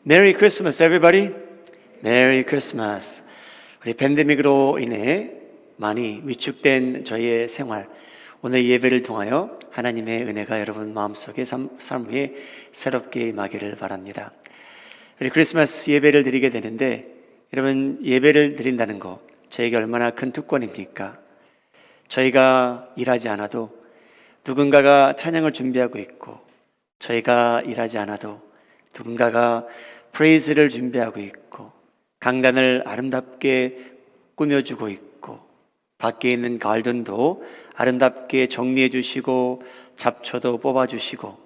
Merry Christmas, everybody. Merry Christmas. 우리 팬데믹으로 인해 많이 위축된 저희의 생활, 오늘 예배를 통하여 하나님의 은혜가 여러분 마음속에 삶 위에 새롭게 임하기를 바랍니다. 우리 크리스마스 예배를 드리게 되는데, 여러분 예배를 드린다는 거 저에게 얼마나 큰 특권입니까? 저희가 일하지 않아도 누군가가 찬양을 준비하고 있고, 저희가 일하지 않아도 누군가가 프레이즈를 준비하고 있고, 강단을 아름답게 꾸며주고 있고, 밖에 있는 가든도 아름답게 정리해 주시고, 잡초도 뽑아 주시고,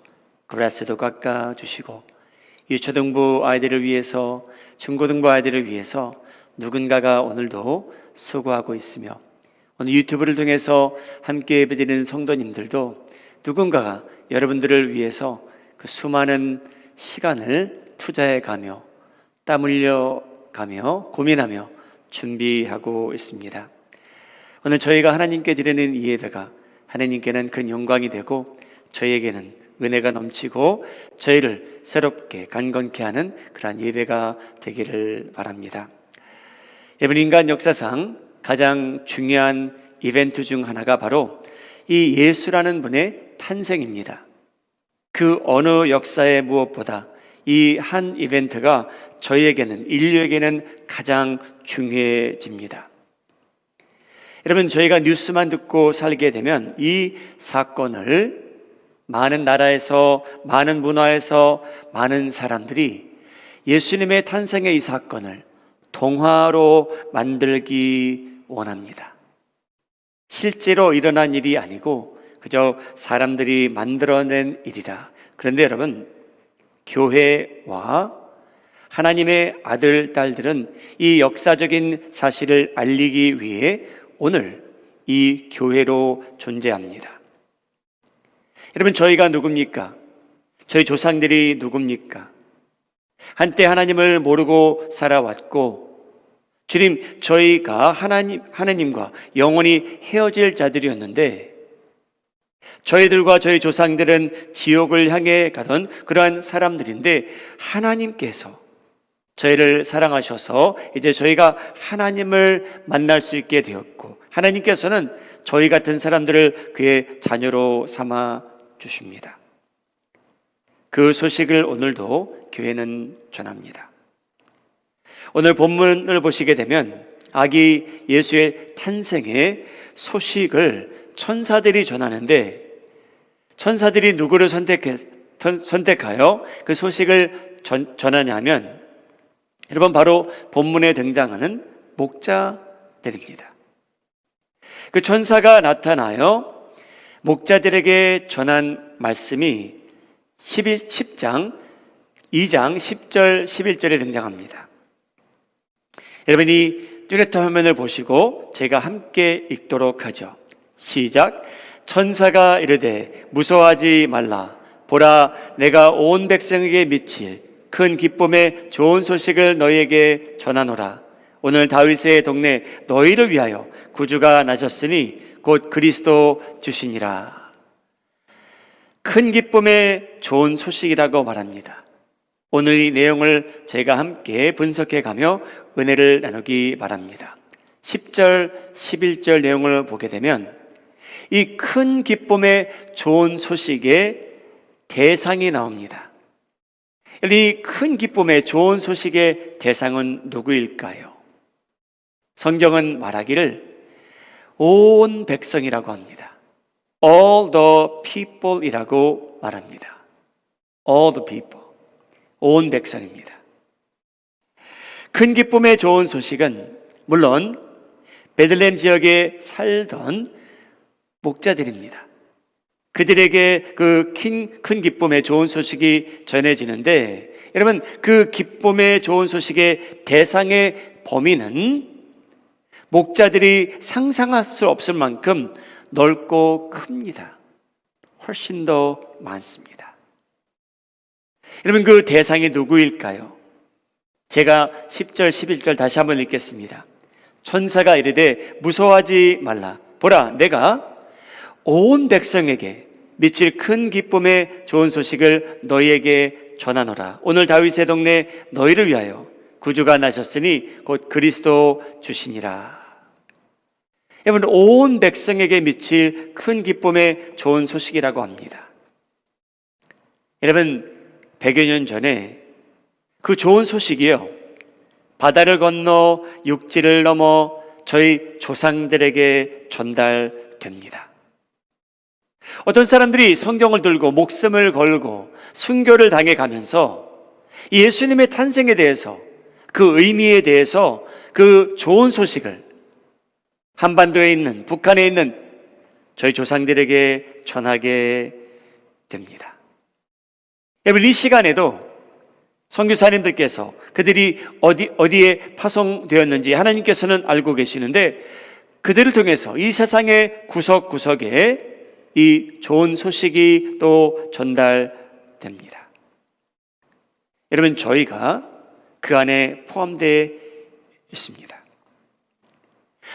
그라스도 깎아 주시고, 유초등부 아이들을 위해서, 중고등부 아이들을 위해서 누군가가 오늘도 수고하고 있으며, 오늘 유튜브를 통해서 함께 예배드리는 성도님들도 누군가가 여러분들을 위해서 그 수많은 시간을 투자해 가며 땀 흘려 가며 고민하며 준비하고 있습니다. 오늘 저희가 하나님께 드리는 이 예배가 하나님께는 큰 영광이 되고, 저희에게는 은혜가 넘치고 저희를 새롭게 강건케 하는 그러한 예배가 되기를 바랍니다. 여러분, 인간 역사상 가장 중요한 이벤트 중 하나가 바로 이 예수라는 분의 탄생입니다. 그 어느 역사의 무엇보다 이 한 이벤트가 저희에게는, 인류에게는 가장 중요해집니다. 여러분, 저희가 뉴스만 듣고 살게 되면 이 사건을 많은 나라에서, 많은 문화에서 많은 사람들이 예수님의 탄생의 이 사건을 동화로 만들기 원합니다. 실제로 일어난 일이 아니고 그저 사람들이 만들어낸 일이다. 그런데 여러분, 교회와 하나님의 아들, 딸들은 이 역사적인 사실을 알리기 위해 오늘 이 교회로 존재합니다. 여러분, 저희가 누굽니까? 저희 조상들이 누굽니까? 한때 하나님을 모르고 살아왔고, 주님, 저희가 하나님과 영원히 헤어질 자들이었는데, 저희들과 저희 조상들은 지옥을 향해 가던 그러한 사람들인데, 하나님께서 저희를 사랑하셔서 이제 저희가 하나님을 만날 수 있게 되었고, 하나님께서는 저희 같은 사람들을 그의 자녀로 삼아 주십니다. 그 소식을 오늘도 교회는 전합니다. 오늘 본문을 보시게 되면 아기 예수의 탄생의 소식을 천사들이 전하는데, 천사들이 누구를 선택하여 그 소식을 전하냐면, 여러분, 바로 본문에 등장하는 목자들입니다. 그 천사가 나타나요 목자들에게 전한 말씀이 10장 2장 10절 11절에 등장합니다. 여러분이 뚜레터 화면을 보시고 제가 함께 읽도록 하죠. 시작. 천사가 이르되 무서워하지 말라. 보라, 내가 온 백성에게 미칠 큰 기쁨의 좋은 소식을 너희에게 전하노라. 오늘 다윗의 동네 너희를 위하여 구주가 나셨으니 곧 그리스도 주시니라. 큰 기쁨의 좋은 소식이라고 말합니다. 오늘 이 내용을 제가 함께 분석해 가며 은혜를 나누기 바랍니다. 10절, 11절 내용을 보게 되면 이 큰 기쁨의 좋은 소식의 대상이 나옵니다. 이 큰 기쁨의 좋은 소식의 대상은 누구일까요? 성경은 말하기를 온 백성이라고 합니다. All the people 이라고 말합니다. All the people. 온 백성입니다. 큰 기쁨의 좋은 소식은 물론 베들레헴 지역에 살던 목자들입니다. 그들에게 그 큰 기쁨의 좋은 소식이 전해지는데, 여러분, 그 기쁨의 좋은 소식의 대상의 범위는 목자들이 상상할 수 없을 만큼 넓고 큽니다. 훨씬 더 많습니다. 여러분, 그 대상이 누구일까요? 제가 10절, 11절 다시 한번 읽겠습니다. 천사가 이르되 무서워하지 말라. 보라, 내가 온 백성에게 미칠 큰 기쁨의 좋은 소식을 너희에게 전하노라. 오늘 다윗의 동네 너희를 위하여 구주가 나셨으니 곧 그리스도 주시니라. 여러분, 온 백성에게 미칠 큰 기쁨의 좋은 소식이라고 합니다. 여러분, 100여 년 전에 그 좋은 소식이요, 바다를 건너 육지를 넘어 저희 조상들에게 전달됩니다. 어떤 사람들이 성경을 들고 목숨을 걸고 순교를 당해 가면서 예수님의 탄생에 대해서, 그 의미에 대해서, 그 좋은 소식을 한반도에 있는, 북한에 있는 저희 조상들에게 전하게 됩니다. 여러분, 이 시간에도 선교사님들께서 그들이 어디에 파송되었는지 하나님께서는 알고 계시는데, 그들을 통해서 이 세상의 구석구석에 이 좋은 소식이 또 전달됩니다. 여러분, 저희가 그 안에 포함되어 있습니다.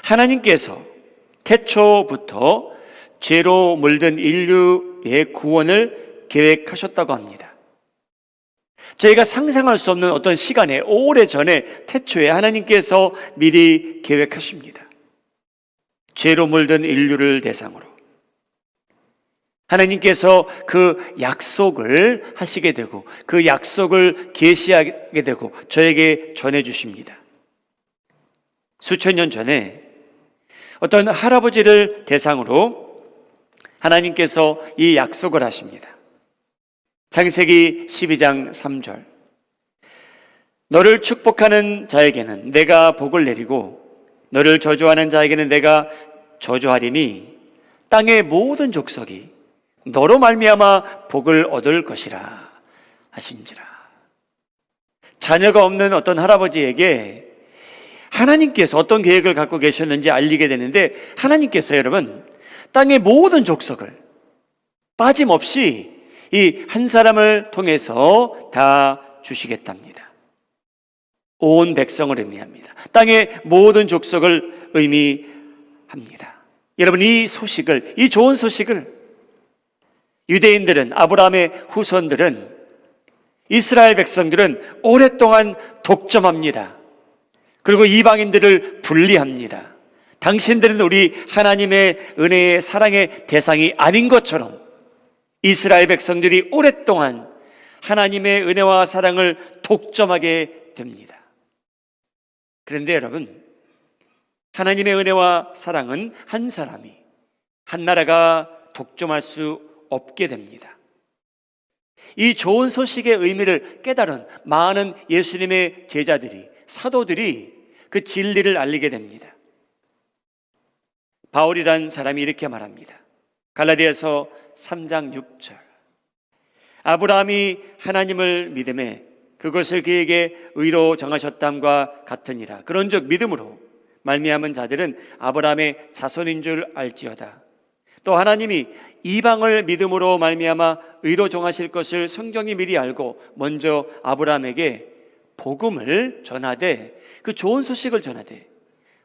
하나님께서 태초부터 죄로 물든 인류의 구원을 계획하셨다고 합니다. 저희가 상상할 수 없는 어떤 시간에, 오래전에 태초에 하나님께서 미리 계획하십니다. 죄로 물든 인류를 대상으로 하나님께서 그 약속을 하시게 되고, 그 약속을 계시하게 되고 저에게 전해주십니다. 수천 년 전에 어떤 할아버지를 대상으로 하나님께서 이 약속을 하십니다. 창세기 12장 3절, 너를 축복하는 자에게는 내가 복을 내리고 너를 저주하는 자에게는 내가 저주하리니 땅의 모든 족속이 너로 말미암아 복을 얻을 것이라 하신지라. 자녀가 없는 어떤 할아버지에게 하나님께서 어떤 계획을 갖고 계셨는지 알리게 되는데, 하나님께서 여러분 땅의 모든 족속을 빠짐없이 이 한 사람을 통해서 다 주시겠답니다. 온 백성을 의미합니다. 땅의 모든 족속을 의미합니다. 여러분, 이 소식을, 이 좋은 소식을 유대인들은, 아브라함의 후손들은, 이스라엘 백성들은 오랫동안 독점합니다. 그리고 이방인들을 분리합니다. 당신들은 우리 하나님의 은혜의 사랑의 대상이 아닌 것처럼 이스라엘 백성들이 오랫동안 하나님의 은혜와 사랑을 독점하게 됩니다. 그런데 여러분, 하나님의 은혜와 사랑은 한 사람이, 한 나라가 독점할 수 없게 됩니다. 이 좋은 소식의 의미를 깨달은 많은 예수님의 제자들이, 사도들이 그 진리를 알리게 됩니다. 바울이란 사람이 이렇게 말합니다. 갈라디아서 3장 6절, 아브라함이 하나님을 믿음에 그것을 그에게 의로 정하셨담과 같으니라. 그런즉 믿음으로 말미암은 자들은 아브라함의 자손인 줄 알지어다. 또 하나님이 이방을 믿음으로 말미암아 의로 정하실 것을 성경이 미리 알고 먼저 아브라함에게 복음을 전하되, 그 좋은 소식을 전하되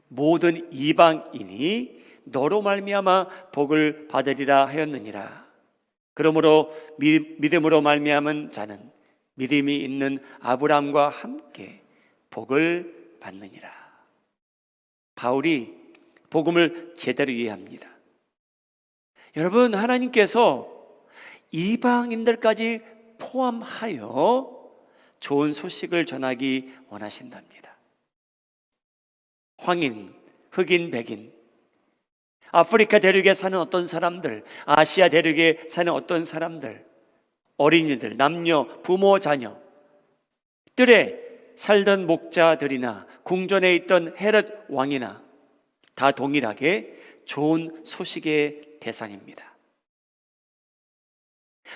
모든 이방인이 너로 말미암아 복을 받으리라 하였느니라. 그러므로 믿음으로 말미암은 자는 믿음이 있는 아브라함과 함께 복을 받느니라. 바울이 복음을 제대로 이해합니다. 여러분, 하나님께서 이방인들까지 포함하여 좋은 소식을 전하기 원하신답니다. 황인, 흑인, 백인, 아프리카 대륙에 사는 어떤 사람들, 아시아 대륙에 사는 어떤 사람들, 어린이들, 남녀, 부모, 자녀, 뜰에 살던 목자들이나 궁전에 있던 헤롯 왕이나 다 동일하게 좋은 소식의 대상입니다.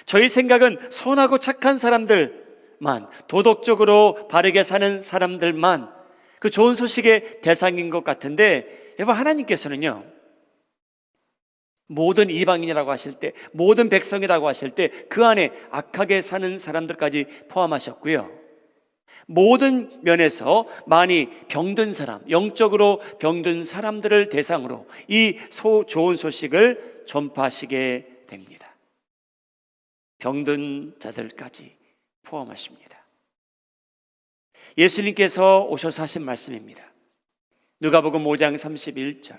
저희 생각은 선하고 착한 사람들만, 도덕적으로 바르게 사는 사람들만 그 좋은 소식의 대상인 것 같은데, 여러분, 하나님께서는요, 모든 이방인이라고 하실 때, 모든 백성이라고 하실 때 그 안에 악하게 사는 사람들까지 포함하셨고요, 모든 면에서 많이 병든 사람, 영적으로 병든 사람들을 대상으로 이 좋은 소식을 전파하시게 됩니다. 병든 자들까지 포함하십니다. 예수님께서 오셔서 하신 말씀입니다. 누가복음 5장 31절.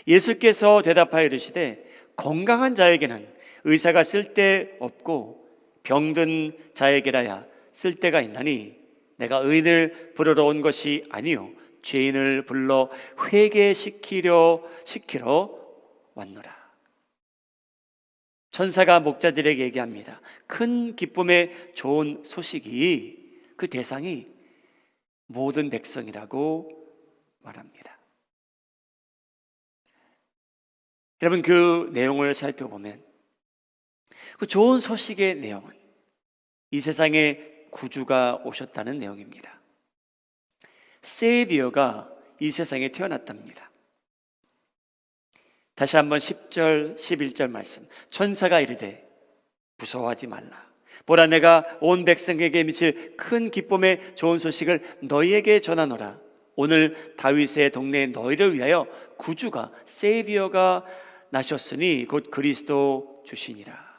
예수께서 대답하여 이르시되 건강한 자에게는 의사가 쓸데없고 병든 자에게라야 쓸데가 있나니 내가 의인을 부르러 온 것이 아니요 죄인을 불러 회개시키러 왔노라. 천사가 목자들에게 얘기합니다. 큰 기쁨의 좋은 소식이 그 대상이 모든 백성이라고 말합니다. 여러분, 그 내용을 살펴보면 그 좋은 소식의 내용은 이 세상에 구주가 오셨다는 내용입니다. 세비어가 이 세상에 태어났답니다. 다시 한번 10절 11절 말씀. 천사가 이르되 무서워하지 말라. 보라, 내가 온 백성에게 미칠 큰 기쁨의 좋은 소식을 너희에게 전하노라. 오늘 다윗의 동네에 너희를 위하여 구주가 세비어가 나셨으니 곧 그리스도 주시니라.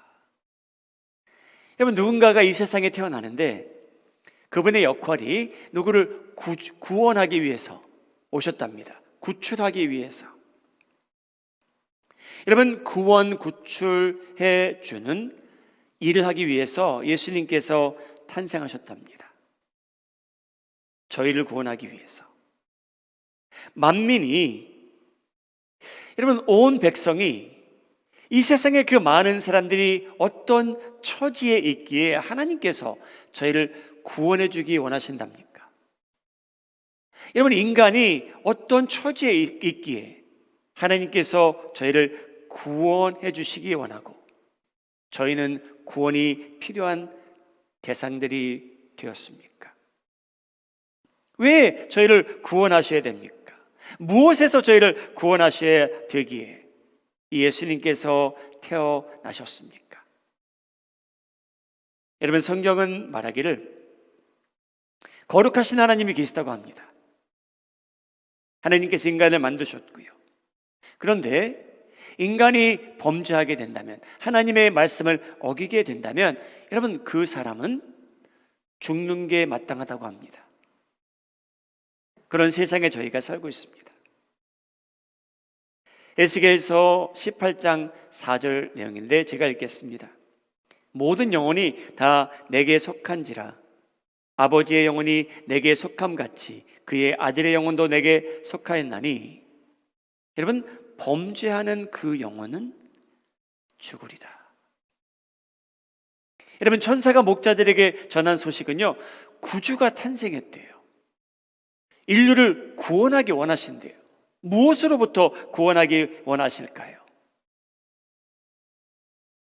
여러분, 누군가가 이 세상에 태어나는데 그분의 역할이 누구를 구원하기 위해서 오셨답니다. 구출하기 위해서. 여러분, 구원 구출해 주는 일을 하기 위해서 예수님께서 탄생하셨답니다. 저희를 구원하기 위해서. 만민이, 여러분, 온 백성이 이 세상에 그 많은 사람들이 어떤 처지에 있기에 하나님께서 저희를 구원해 주기 원하신답니까? 여러분, 인간이 어떤 처지에 있기에 하나님께서 저희를 구원해 주시기 원하고 저희는 구원이 필요한 대상들이 되었습니까? 왜 저희를 구원하셔야 됩니까? 무엇에서 저희를 구원하셔야 되기에 예수님께서 태어나셨습니까? 여러분, 성경은 말하기를 거룩하신 하나님이 계시다고 합니다. 하나님께서 인간을 만드셨고요. 그런데 인간이 범죄하게 된다면, 하나님의 말씀을 어기게 된다면 여러분, 그 사람은 죽는 게 마땅하다고 합니다. 그런 세상에 저희가 살고 있습니다. 에스겔서 18장 4절 내용인데 제가 읽겠습니다. 모든 영혼이 다 내게 속한지라 아버지의 영혼이 내게 속함같이 그의 아들의 영혼도 내게 속하였나니. 여러분, 범죄하는 그 영혼은 죽으리라. 여러분, 천사가 목자들에게 전한 소식은요, 구주가 탄생했대요. 인류를 구원하기 원하신대요. 무엇으로부터 구원하기 원하실까요?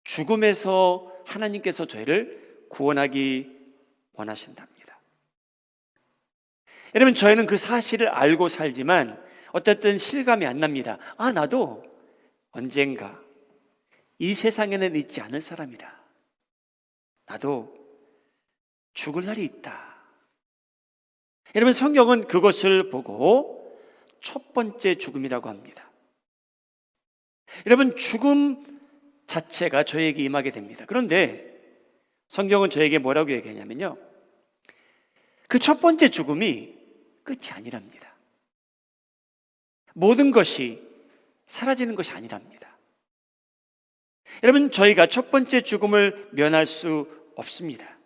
죽음에서 하나님께서 저희를 구원하기 원하신답니다. 여러분, 저희는 그 사실을 알고 살지만 어쨌든 실감이 안 납니다. 아, 나도 언젠가 이 세상에는 있지 않을 사람이다. 나도 죽을 날이 있다. 여러분, 성경은 그것을 보고 첫 번째 죽음이라고 합니다. 여러분, 죽음 자체가 저에게 임하게 됩니다. 그런데 성경은 저에게 뭐라고 얘기하냐면요, 그 첫 번째 죽음이 끝이 아니랍니다. 모든 것이 사라지는 것이 아니랍니다. 여러분, 저희가 첫 번째 죽음을 면할 수 없습니다.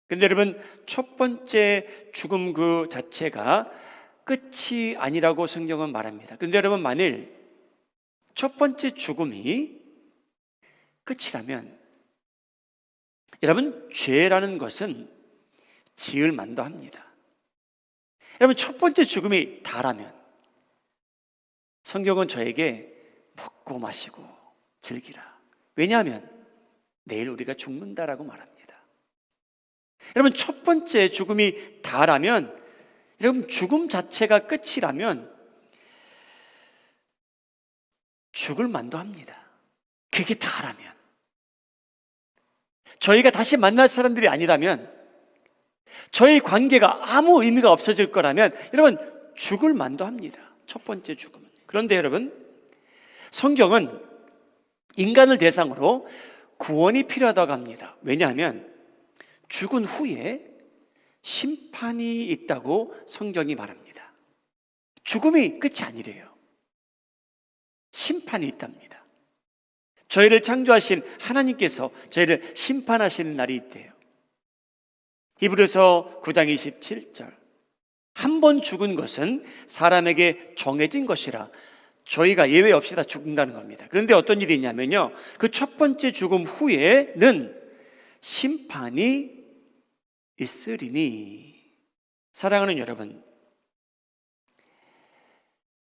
근데 여러분, 첫 번째 죽음 그 자체가 끝이 아니라고 성경은 말합니다. 그런데 여러분, 만일 첫 번째 죽음이 끝이라면 여러분, 죄라는 것은 지을 만도 합니다. 여러분, 첫 번째 죽음이 다라면 성경은 저에게 먹고 마시고 즐기라. 왜냐하면 내일 우리가 죽는다라고 말합니다. 여러분, 첫 번째 죽음이 다라면, 여러분, 죽음 자체가 끝이라면 죽을 만도 합니다. 그게 다라면. 저희가 다시 만날 사람들이 아니라면, 저희 관계가 아무 의미가 없어질 거라면 여러분, 죽을 만도 합니다. 첫 번째 죽음은. 그런데 여러분, 성경은 인간을 대상으로 구원이 필요하다고 합니다. 왜냐하면 죽은 후에 심판이 있다고 성경이 말합니다. 죽음이 끝이 아니래요. 심판이 있답니다. 저희를 창조하신 하나님께서 저희를 심판하시는 날이 있대요. 히브리서 9장 27절, 한 번 죽은 것은 사람에게 정해진 것이라 저희가 예외 없이 다 죽는다는 겁니다. 그런데 어떤 일이 있냐면요, 그 첫 번째 죽음 후에는 심판이 있으리니. 사랑하는 여러분,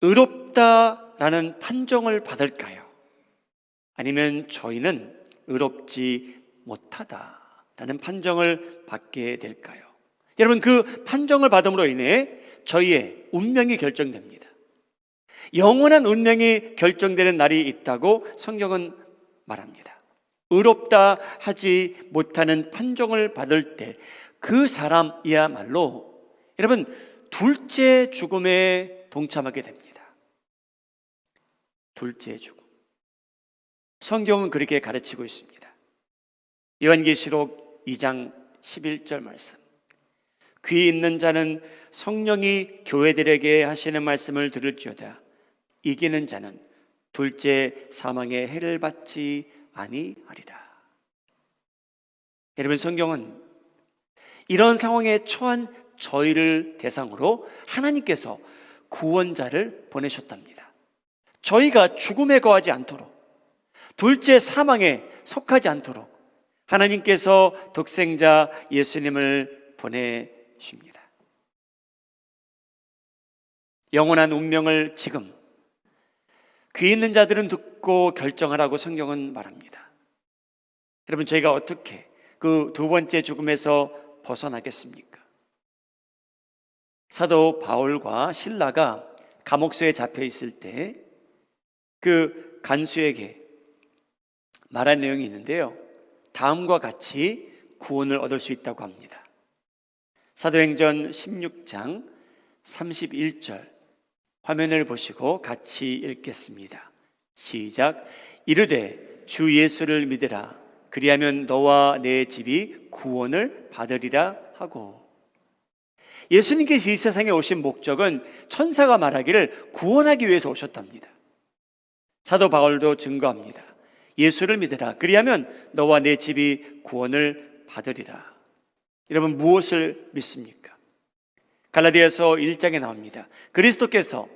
의롭다라는 판정을 받을까요? 아니면 저희는 의롭지 못하다라는 판정을 받게 될까요? 여러분, 그 판정을 받음으로 인해 저희의 운명이 결정됩니다. 영원한 운명이 결정되는 날이 있다고 성경은 말합니다. 의롭다 하지 못하는 판정을 받을 때 그 사람이야말로 여러분 둘째 죽음에 동참하게 됩니다. 둘째 죽음. 성경은 그렇게 가르치고 있습니다. 요한계시록 2장 11절 말씀. 귀 있는 자는 성령이 교회들에게 하시는 말씀을 들을지어다. 이기는 자는 둘째 사망의 해를 받지 아니하리라. 여러분, 성경은 이런 상황에 처한 저희를 대상으로 하나님께서 구원자를 보내셨답니다. 저희가 죽음에 거하지 않도록, 둘째 사망에 속하지 않도록 하나님께서 독생자 예수님을 보내십니다. 영원한 운명을 지금 귀 있는 자들은 듣고 결정하라고 성경은 말합니다. 여러분, 저희가 어떻게 그 두 번째 죽음에서 벗어나겠습니까? 사도 바울과 실라가 감옥소에 잡혀 있을 때 그 간수에게 말한 내용이 있는데요, 다음과 같이 구원을 얻을 수 있다고 합니다. 사도행전 16장 31절 화면을 보시고 같이 읽겠습니다. 시작. 이르되 주 예수를 믿으라. 그리하면 너와 내 집이 구원을 받으리라 하고. 예수님께서 이 세상에 오신 목적은 천사가 말하기를 구원하기 위해서 오셨답니다. 사도 바울도 증거합니다. 예수를 믿으라. 그리하면 너와 내 집이 구원을 받으리라. 여러분, 무엇을 믿습니까? 갈라디아서 1장에 나옵니다. 그리스도께서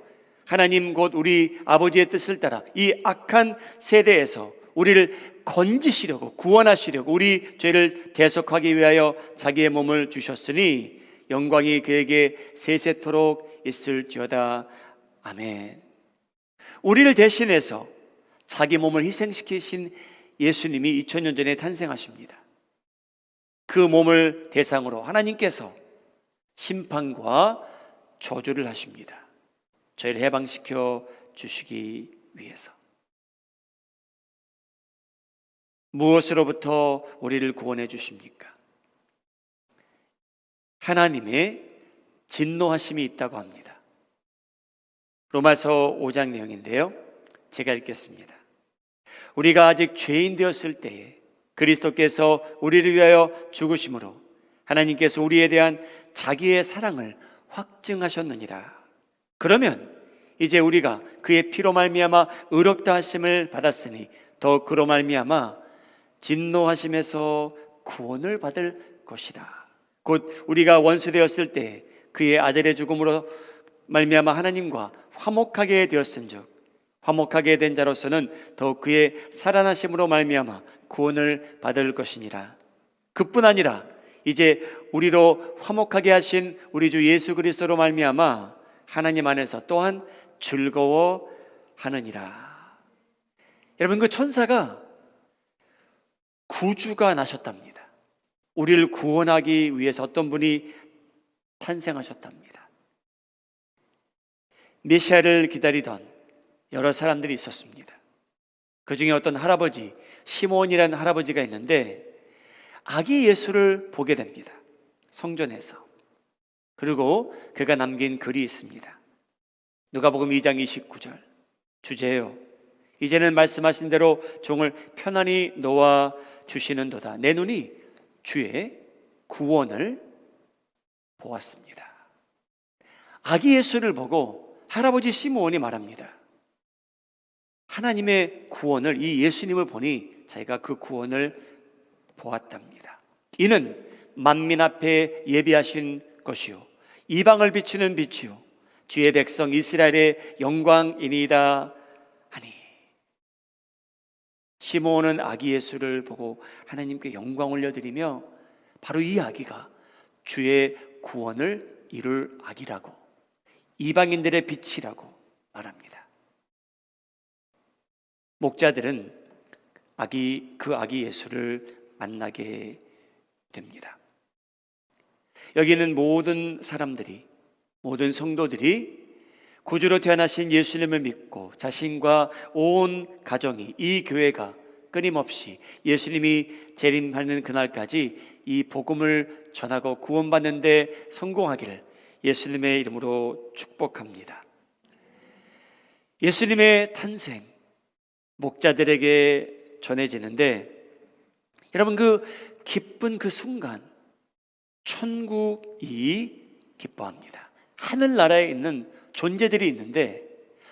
하나님 곧 우리 아버지의 뜻을 따라 이 악한 세대에서 우리를 건지시려고, 구원하시려고, 우리 죄를 대속하기 위하여 자기의 몸을 주셨으니 영광이 그에게 세세토록 있을지어다. 아멘. 우리를 대신해서 자기 몸을 희생시키신 예수님이 2000년 전에 탄생하십니다. 그 몸을 대상으로 하나님께서 심판과 저주를 하십니다. 저희를 해방시켜 주시기 위해서. 무엇으로부터 우리를 구원해 주십니까? 하나님의 진노하심이 있다고 합니다. 로마서 5장 내용인데요, 제가 읽겠습니다. 우리가 아직 죄인 되었을 때에 그리스도께서 우리를 위하여 죽으심으로 하나님께서 우리에 대한 자기의 사랑을 확증하셨느니라. 그러면 이제 우리가 그의 피로 말미암아 의롭다 하심을 받았으니 더 그로 말미암아 진노하심에서 구원을 받을 것이다. 곧 우리가 원수 되었을 때 그의 아들의 죽음으로 말미암아 하나님과 화목하게 되었은즉 화목하게 된 자로서는 더 그의 살아나심으로 말미암아 구원을 받을 것이니라. 그뿐 아니라 이제 우리로 화목하게 하신 우리 주 예수 그리스도로 말미암아 하나님 안에서 또한 즐거워하느니라. 여러분, 그 천사가 구주가 나셨답니다. 우리를 구원하기 위해서 어떤 분이 탄생하셨답니다. 메시아를 기다리던 여러 사람들이 있었습니다. 그 중에 어떤 할아버지, 시몬이라는 할아버지가 있는데 아기 예수를 보게 됩니다. 성전에서. 그리고 그가 남긴 글이 있습니다. 누가복음 2장 29절. 주제요, 이제는 말씀하신 대로 종을 편안히 놓아 주시는도다. 내 눈이 주의 구원을 보았습니다. 아기 예수를 보고 할아버지 시므온이 말합니다. 하나님의 구원을, 이 예수님을 보니 자기가 그 구원을 보았답니다. 이는 만민 앞에 예비하신 것이요 이방을 비추는 빛이요 주의 백성 이스라엘의 영광이니이다 하니. 시므온은 아기 예수를 보고 하나님께 영광 올려드리며 바로 이 아기가 주의 구원을 이룰 아기라고, 이방인들의 빛이라고 말합니다. 목자들은 그 아기 예수를 만나게 됩니다. 여기는 모든 사람들이, 모든 성도들이 구주로 태어나신 예수님을 믿고 자신과 온 가정이, 이 교회가 끊임없이 예수님이 재림하는 그날까지 이 복음을 전하고 구원받는 데 성공하기를 예수님의 이름으로 축복합니다. 예수님의 탄생, 목자들에게 전해지는데, 여러분 그 기쁜 그 순간 천국이 기뻐합니다. 하늘나라에 있는 존재들이 있는데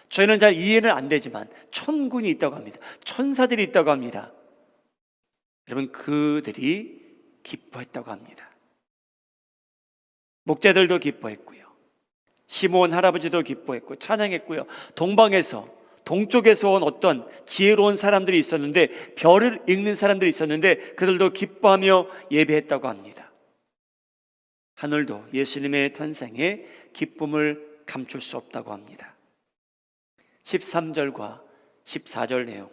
저희는 잘 이해는 안 되지만 천군이 있다고 합니다. 천사들이 있다고 합니다. 여러분 그들이 기뻐했다고 합니다. 목자들도 기뻐했고요, 시므온 할아버지도 기뻐했고 찬양했고요, 동쪽에서 온 어떤 지혜로운 사람들이 있었는데, 별을 읽는 사람들이 있었는데 그들도 기뻐하며 예배했다고 합니다. 하늘도 예수님의 탄생에 기쁨을 감출 수 없다고 합니다. 13절과 14절 내용,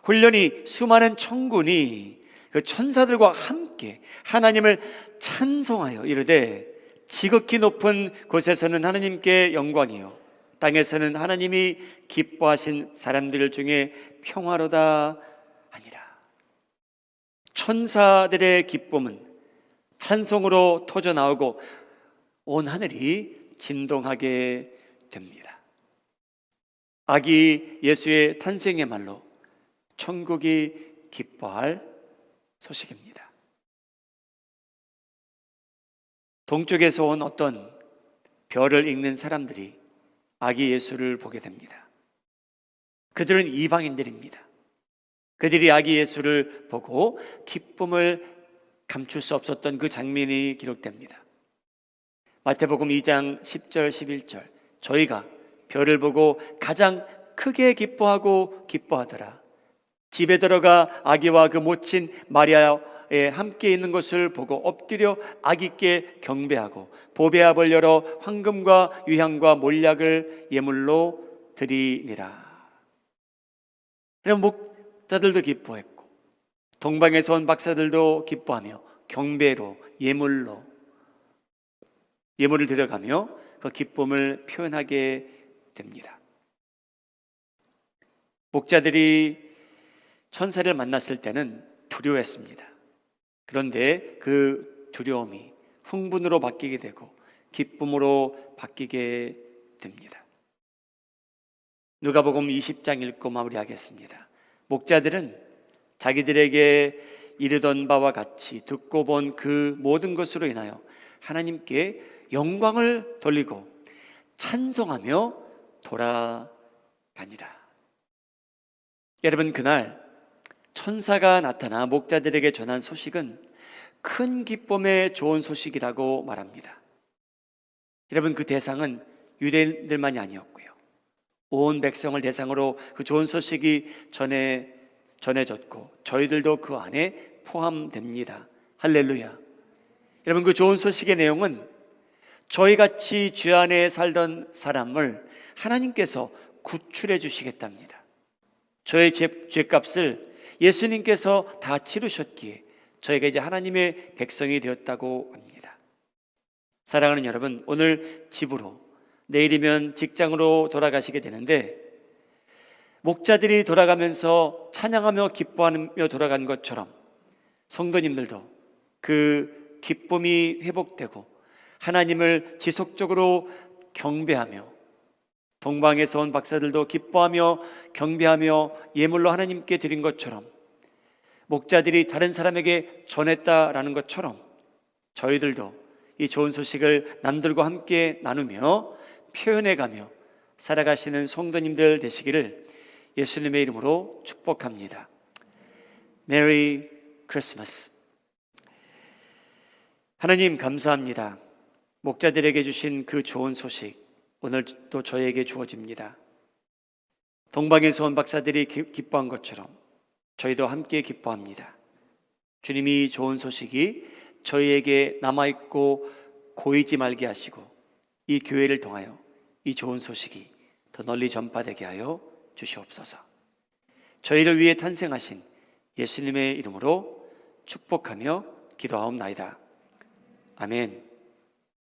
훈련이 수많은 천군이 그 천사들과 함께 하나님을 찬송하여 이르되 지극히 높은 곳에서는 하나님께 영광이요 땅에서는 하나님이 기뻐하신 사람들 중에 평화로다 하니라. 천사들의 기쁨은 찬송으로 터져나오고 온 하늘이 진동하게 됩니다. 아기 예수의 탄생의 말로 천국이 기뻐할 소식입니다. 동쪽에서 온 어떤 별을 읽는 사람들이 아기 예수를 보게 됩니다. 그들은 이방인들입니다. 그들이 아기 예수를 보고 기쁨을 감출 수 없었던 그 장면이 기록됩니다. 마태복음 2장 10절 11절, 저희가 별을 보고 가장 크게 기뻐하더라. 집에 들어가 아기와 그 모친 마리아에 함께 있는 것을 보고 엎드려 아기께 경배하고 보배압을 열어 황금과 유향과 몰약을 예물로 드리니라. 목자들도 기뻐했고 동방에서 온 박사들도 기뻐하며 경배로 예물을 드려가며 그 기쁨을 표현하게 됩니다. 목자들이 천사를 만났을 때는 두려워했습니다. 그런데 그 두려움이 흥분으로 바뀌게 되고 기쁨으로 바뀌게 됩니다. 누가복음 20장 읽고 마무리하겠습니다. 목자들은 자기들에게 이르던 바와 같이 듣고 본 그 모든 것으로 인하여 하나님께 영광을 돌리고 찬송하며 돌아가니라. 여러분, 그날 천사가 나타나 목자들에게 전한 소식은 큰 기쁨의 좋은 소식이라고 말합니다. 여러분, 그 대상은 유대인들만이 아니었고요, 온 백성을 대상으로 그 좋은 소식이 전해졌고 저희들도 그 안에 포함됩니다. 할렐루야. 여러분, 그 좋은 소식의 내용은 저희같이 죄 안에 살던 사람을 하나님께서 구출해 주시겠답니다. 저의 죄값을 예수님께서 다 치르셨기에 저희가 이제 하나님의 백성이 되었다고 합니다. 사랑하는 여러분, 오늘 집으로, 내일이면 직장으로 돌아가시게 되는데 목자들이 돌아가면서 찬양하며 기뻐하며 돌아간 것처럼 성도님들도 그 기쁨이 회복되고 하나님을 지속적으로 경배하며, 동방에서 온 박사들도 기뻐하며 경배하며 예물로 하나님께 드린 것처럼 목자들이 다른 사람에게 전했다라는 것처럼 저희들도 이 좋은 소식을 남들과 함께 나누며 표현해가며 살아가시는 성도님들 되시기를 예수님의 이름으로 축복합니다. 메리 크리스마스. 하나님 감사합니다. 목자들에게 주신 그 좋은 소식 오늘 또 저에게 주어집니다. 동방에서 온 박사들이 기뻐한 것처럼 저희도 함께 기뻐합니다. 주님이 좋은 소식이 저희에게 남아있고 고이지 말게 하시고 이 교회를 통하여 이 좋은 소식이 더 널리 전파되게 하여 주시옵소서. 저희를 위해 탄생하신 예수님의 이름으로 축복하며 기도하옵나이다. 아멘.